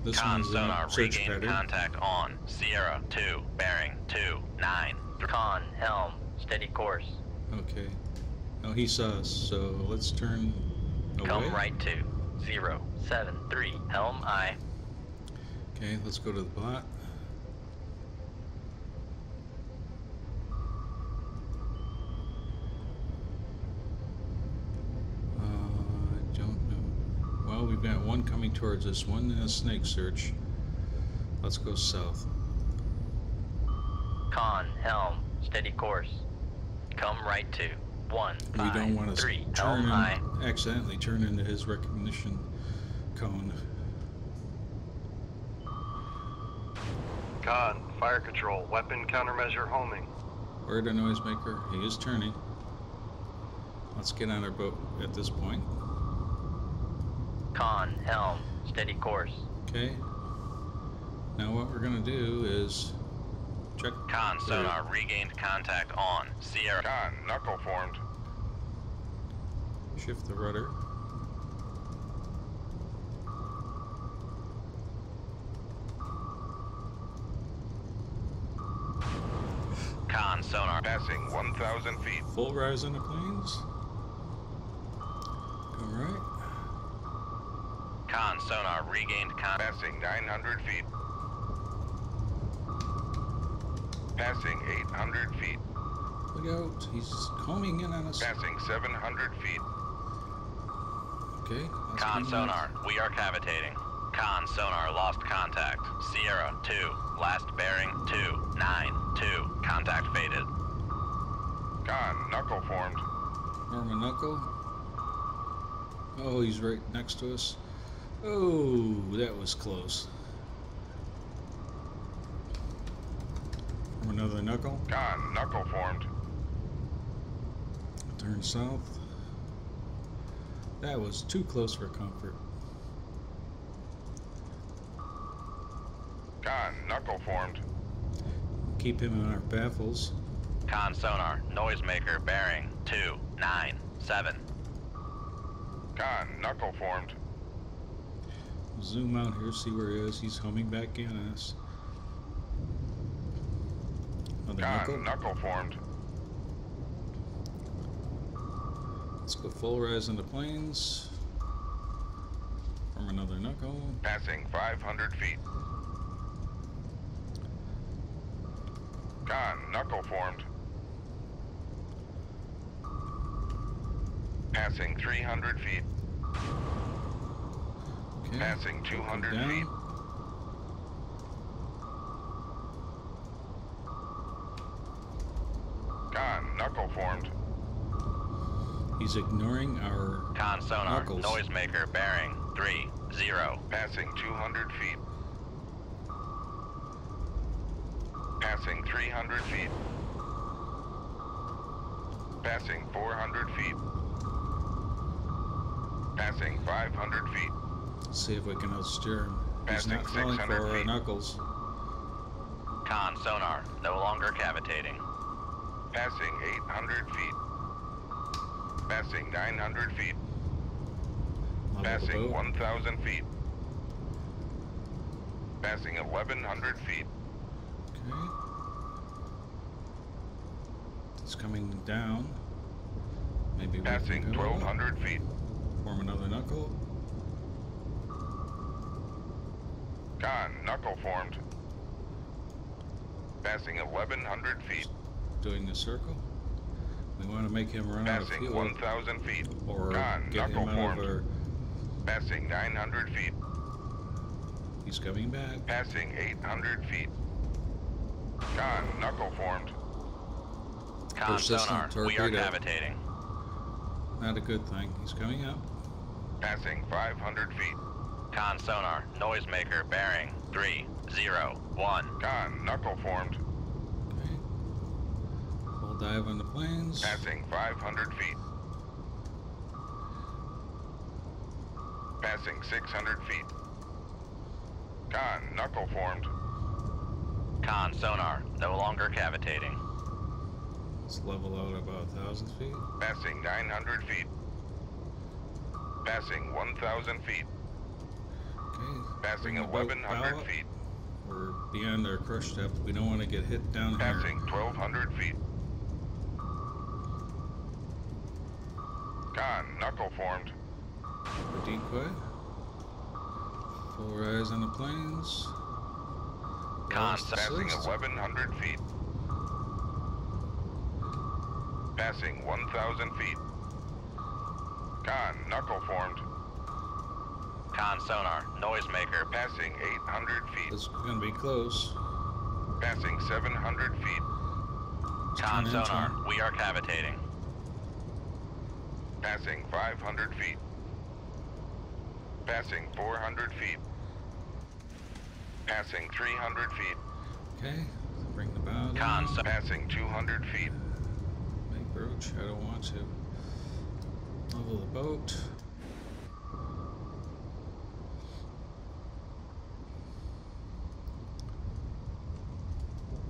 This Con one's in sonar. a search Regained pattern. contact on Sierra 2. Bearing 29. Con, helm, steady course. Okay. Oh, he saw us, so let's turn away. Come right to 073, helm aye. Okay, let's go to the bot. I don't know. Well, we've got one coming towards us, one in a snake search. Let's go south. Con, helm, steady course. Come right to We don't want to 153, turn helm aye. accidentally turn into his recognition cone. Con, fire control, weapon countermeasure homing. Word to noisemaker, he is turning. Let's get on our boat at this point. Con, helm, steady course. Okay. Now what we're gonna do is check. Con sonar. Regained contact on Sierra. Con, knuckle formed. Shift the rudder. Con sonar. Passing 1,000 feet. Full rise on the planes. Go right. Con sonar. Regained contact. Passing 900 feet. Passing 800 feet. Look out. He's homing in on us. Passing 700 feet. Okay. let's Con keep sonar. We are cavitating. Con sonar. Lost contact. Sierra 2. Last bearing 292. Contact faded. Con, knuckle formed. Form a knuckle. Oh, he's right next to us. Oh, that was close. Form another knuckle. Con, knuckle formed. Turn south. That was too close for comfort. Con, knuckle formed. Keep him on our baffles. Con sonar. Noisemaker bearing 297. Con, knuckle formed. Zoom out here, see where he is. He's humming back in on us. Another knuckle. Con, knuckle formed. Let's go full rise on the planes. Form another knuckle. Passing 500 feet. Con, knuckle formed. Passing 300 feet. Okay. Passing 200 down. feet. Con, knuckle formed. He's ignoring our Con sonar. knuckles. Noisemaker bearing 30. Passing 200 feet. Passing 300 feet. Passing 400 feet. Passing 500 feet. Let's see if we can outsteer him. He's Passing not falling 600 for our feet. knuckles. Con sonar. No longer cavitating. Passing 800 feet. Passing 900 feet. Level the Passing boat. 1,000 feet. Passing 1,100 feet. Okay. It's coming down. Maybe we Passing can go 1,200 feet. form another knuckle. Con, knuckle formed. Passing 1,100 feet. Doing the circle. We want to make him run out of Passing fuel 1,000 feet. or Con, get knuckle him out of formed. our... Passing 900 feet. He's coming back. Passing 800 feet. Con, knuckle formed. Con Persistent sonar. We are torpedo. cavitating. Not a good thing. He's coming up. Passing 500 feet. Con sonar. Noisemaker bearing 301. Con, knuckle formed. Okay. Full dive on the planes. Passing 500 feet. Passing 600 feet. Con, knuckle formed. Con sonar, no longer cavitating. Let's level out about 1,000 feet. Passing 900 feet. Passing 1,000 feet. Okay. Passing bring the boat 1,100 bow up. feet. We're beyond our crush depth. We don't want to get hit down Passing here. 1,200 feet. Con, knuckle formed. For decoy. Full rise on the planes. Con Lost Passing assist. 1,100 feet. Passing 1,000 feet. Con, knuckle formed. Con sonar, noisemaker. Passing 800 feet. This is going to be close. Passing 700 feet. Con Turn in, sonar, turn. we are cavitating. Passing 500 feet. Passing 400 feet. Passing 300 feet. Okay. Bring the bow Con down. so Passing 200 feet. Make broach. I don't want to. Level the boat.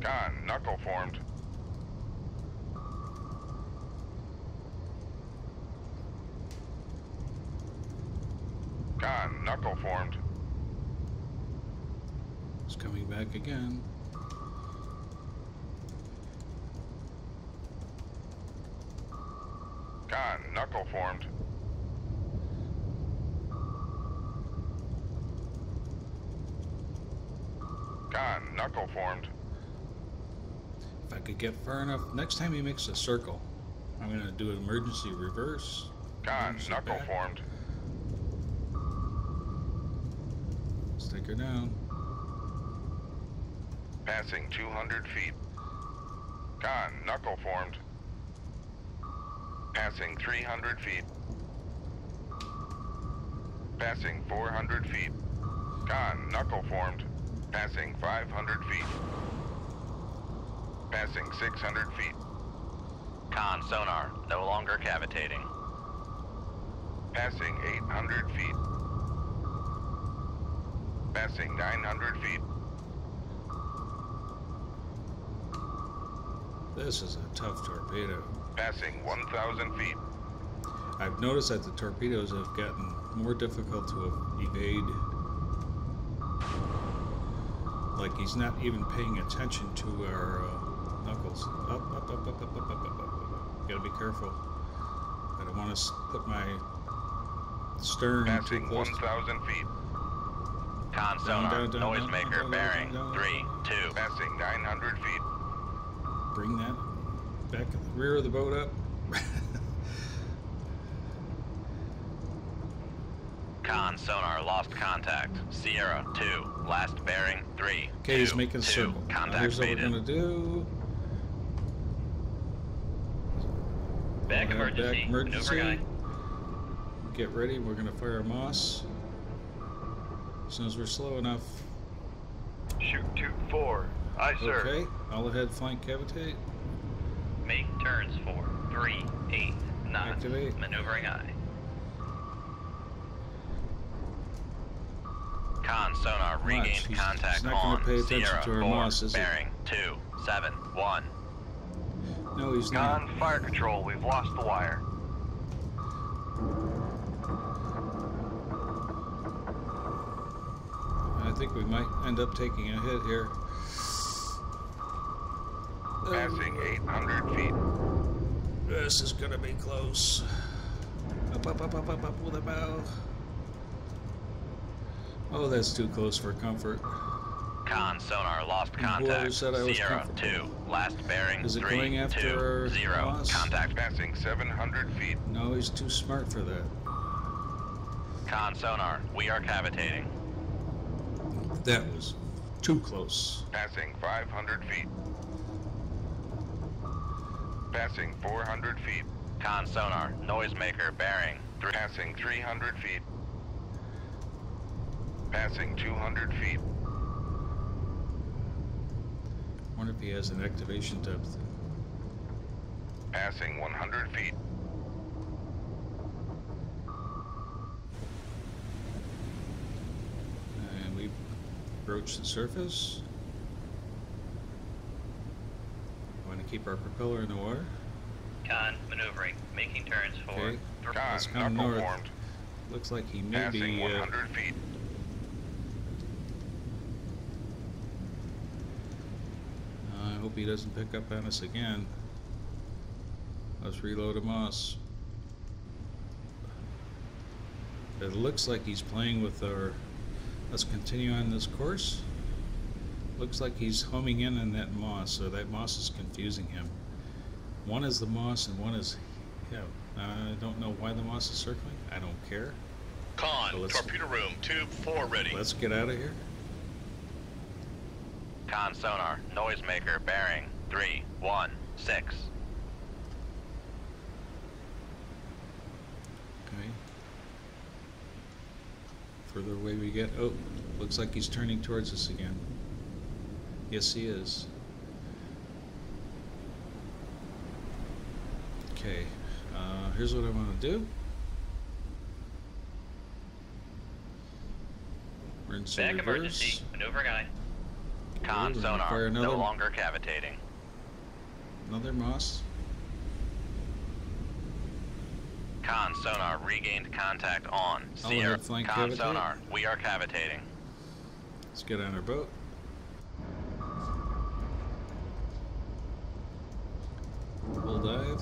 Con, knuckle formed. Con, knuckle formed. It's coming back again. Con, knuckle formed. Con, knuckle formed. If I could get far enough. Next time he makes a circle, I'm going to do an emergency reverse. Con, Emergency knuckle back. formed. Let's take her down. Passing 200 feet. Con, knuckle formed. Passing 300 feet. Passing 400 feet. Con, knuckle formed. Passing 500 feet. Passing 600 feet. con sonar, no longer cavitating. Passing 800 feet. Passing 900 feet. This is a tough torpedo. Passing 1,000 feet. I've noticed that the torpedoes have gotten more difficult to evade. Like he's not even paying attention to our knuckles. Up, up, up, up, up, up, up, up, up, up. Gotta be careful. I don't want to put my stern too Passing close. 1,000 feet. Con Down, sonar, down, down, noisemaker down, bearing, down, down. 3, 2. Passing 900 feet. Bring that back at the rear of the boat up. Con sonar lost contact. Sierra 2, last bearing 3. Okay, he's 2, making a 2. circle. Now Contact here's what we're faded. gonna do. Back We'll have emergency. Maneuver guy. Get ready. We're gonna fire Moss as soon as we're slow enough. Shoot 2-4. Aye, sir. Okay. All ahead flank cavitate. Make turns for 3, 8 knots. Activate. Maneuvering eye. Con sonar regained he's contact not gonna on pay attention Sierra to our 4, Moss, is he? bearing 2, 7, 1. No, he's not. Con fire control. We've lost the wire. I think we might end up taking a hit here. Passing 800 feet. This is gonna be close. Up, up, up, up, up, up with a bow. Oh, that's too close for comfort. Con sonar lost Whoever contact. said I was Sierra comfortable. 2, last bearing Is it 3, going after 2, our 0. Moss? Contact. Passing 700 feet. No, he's too smart for that. Con sonar, we are cavitating. That was too close. Passing 500 feet. Passing 400 feet. Con sonar, noisemaker bearing 3. Passing 300 feet. Passing 200 feet. Wonder if he has an activation depth. Passing 100 feet. approach the surface. We want to keep our propeller in the water. Con, maneuvering, making turns for... Okay. Let's Con, come knuckle north. formed. Looks like he may Passing be 100 feet. I hope he doesn't pick up on us again. Let's reload a Moss. It looks like he's playing with our... Let's continue on this course. Looks like he's homing in on that Moss, so that Moss is confusing him. One is the Moss and one is... Yeah, I don't know why the Moss is circling. I don't care. Con, So let's- torpedo room, tube 4 ready. Let's get out of here. Con sonar, noisemaker, bearing 316. Okay. Further away we get. Oh, looks like he's turning towards us again. Yes, he is. Okay. Here's what I want to do. We're in Back reverse. emergency, maneuvering eye. Con We're gonna sonar, fire no another- longer cavitating. Another Moss. Con sonar, regained contact on. I'll Sierra. have flank Con cavitate. sonar, we are cavitating. Let's get on our boat. Full dive.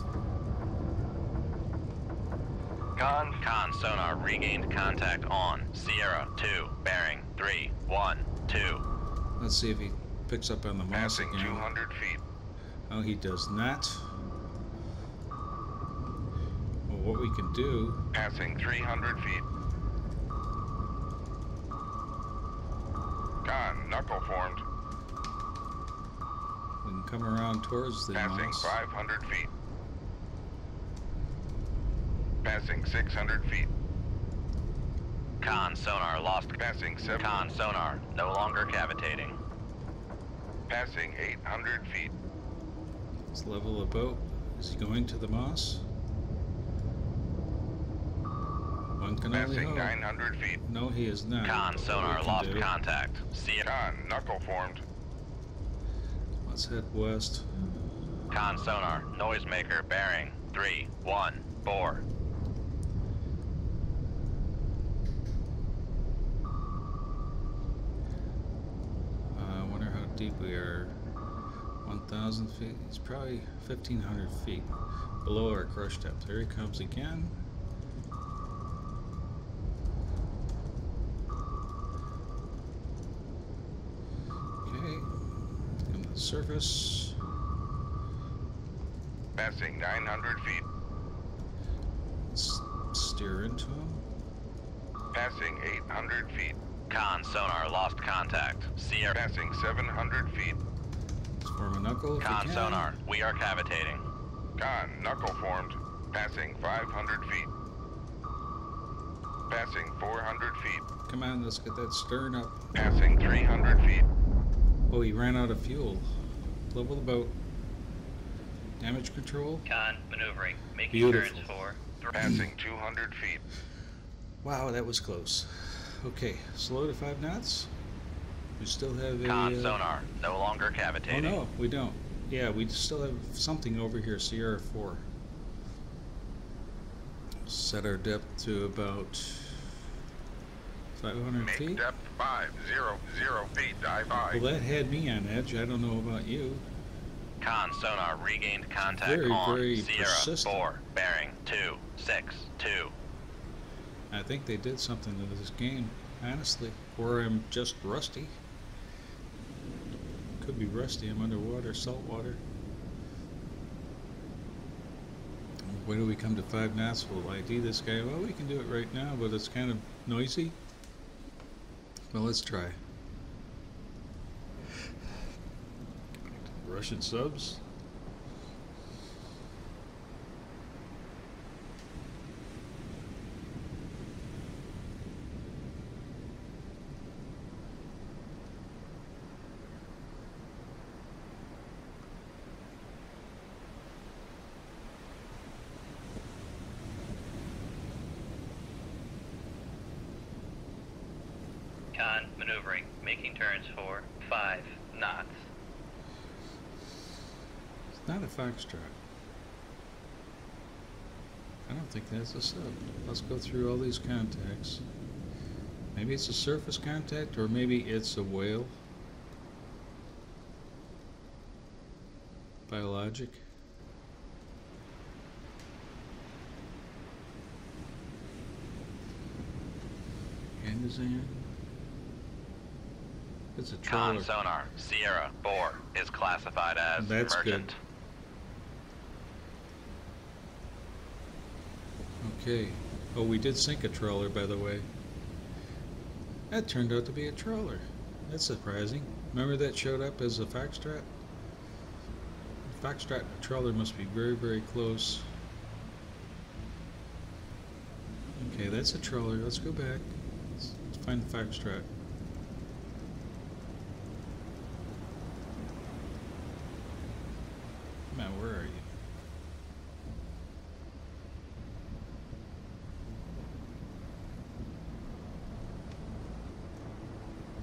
Con sonar, regained contact on. Sierra 2, bearing 312. Let's see if he picks up on the Moss Passing again. 200 feet. Oh, he does not. Well, what we can do... Passing 300 feet. Con, knuckle formed. We can come around towards the Passing Moss. 500 feet. Passing 600 feet. Con sonar, lost. Passing 7. Con sonar, no longer cavitating. Passing 800 feet. Let's level the boat. Is he going to the Moss? One can only Passing hope. 900 feet. No, he is not. Con What sonar, we can lost do- contact. Sierra. Con, knuckle formed. Let's head west. Con sonar, noisemaker, bearing 314. I wonder how deep we are. 1,000 feet. It's probably 1,500 feet below our crush depth. There he comes again. Okay. Come to the surface. Passing 900 feet. Let's steer into him. Passing 800 feet. Con sonar, lost contact. Sierra. Passing 700 feet. Let's form a knuckle if we Con can. sonar, we are cavitating. Con, knuckle formed. Passing 500 feet. Passing 400 feet. Come on, let's get that stern up. Passing 300 feet. Oh, he ran out of fuel. Level the boat. Damage control. Con, maneuvering, making Beautiful. turns for... Passing 200 feet. Wow, that was close. Okay, slow to 5 knots. We still have a... Con sonar, no longer Oh cavitating. no, we don't. Yeah, we still have something over here, Sierra 4. Set our depth to about 500 Make feet. depth 500 feet. Dive high. Well, that had me on edge. I don't know about you. Con sonar, regained contact Very, on. very Sierra persistent. 4, bearing 262. I think they did something to this game, honestly. Or I'm just rusty. Could be rusty. I'm underwater, salt water. When do we come to 5 knots? We'll ID this guy. Well, we can do it right now, but it's kind of noisy. Well, let's try. Russian subs. Con, maneuvering, making turns for 5 knots. It's not a foxtrot. I don't think that's a sub. Let's go through all these contacts. Maybe it's a surface contact, or maybe it's a whale. Biologic. Andazan. It's a trawler. Con sonar, Sierra 4 is classified as That's emergent. good. Okay. Oh, we did sink a trawler, by the way. That turned out to be a trawler. That's surprising. Remember that showed up as a foxtrot? Foxtrot and a trawler must be very, very close. Okay, that's a trawler. Let's go back. Let's find the foxtrot. Matt, where are you?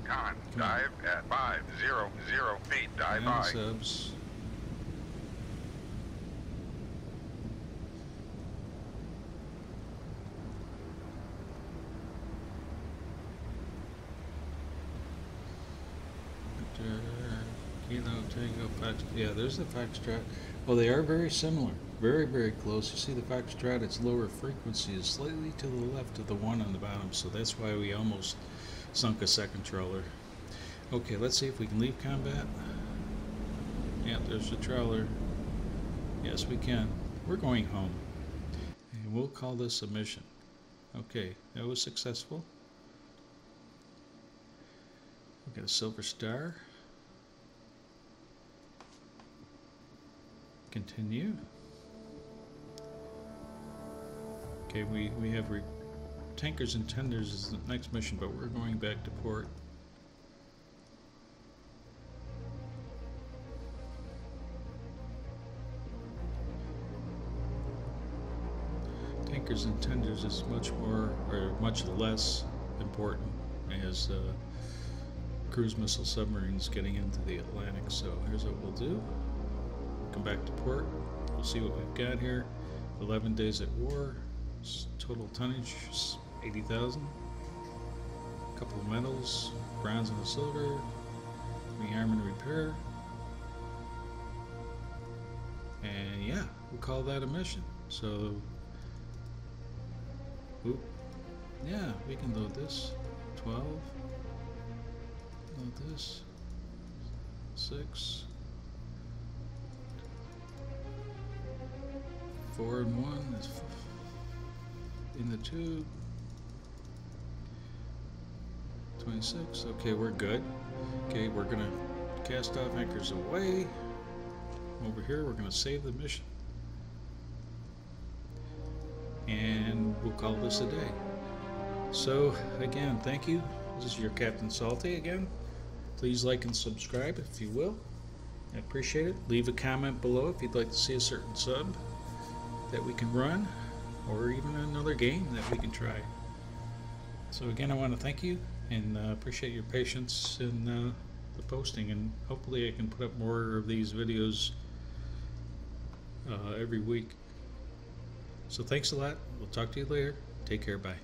Con, Come on. dive at 500 feet. Dive And by. subs. Kilo, Tango, Fox. Yeah, there's the foxtrot. Well, they are very similar. Very, very close. You see the foxtrot, its lower frequency is slightly to the left of the one on the bottom, so that's why we almost sunk a second trawler. Okay, let's see if we can leave combat. Yeah, there's the trawler. Yes, we can. We're going home. And we'll call this a mission. Okay, that was successful. We got a silver star. Continue. Okay, we have tankers and tenders is the next mission, but we're going back to port. Tankers and tenders is much more, or much less important as cruise missile submarines getting into the Atlantic. So here's what we'll do. Come back to port. We'll see what we've got here. 11 days at war. Total tonnage 80,000. A couple of metals, bronze and a silver. Rearm and repair. And yeah, we'll call that a mission. So, oop, yeah, we can load this. 12. Load this. 6. 4 and 1 is in the tube. 26. Okay, we're good. Okay, we're gonna cast off anchors away. Over here, we're gonna save the mission, and we'll call this a day. So again, thank you. This is your Captain Salty again. Please like and subscribe if you will. I appreciate it. Leave a comment below if you'd like to see a certain sub that we can run, or even another game that we can try. So again, I want to thank you and appreciate your patience in the posting, and hopefully I can put up more of these videos every week. So thanks a lot. We'll talk to you later. Take care. Bye.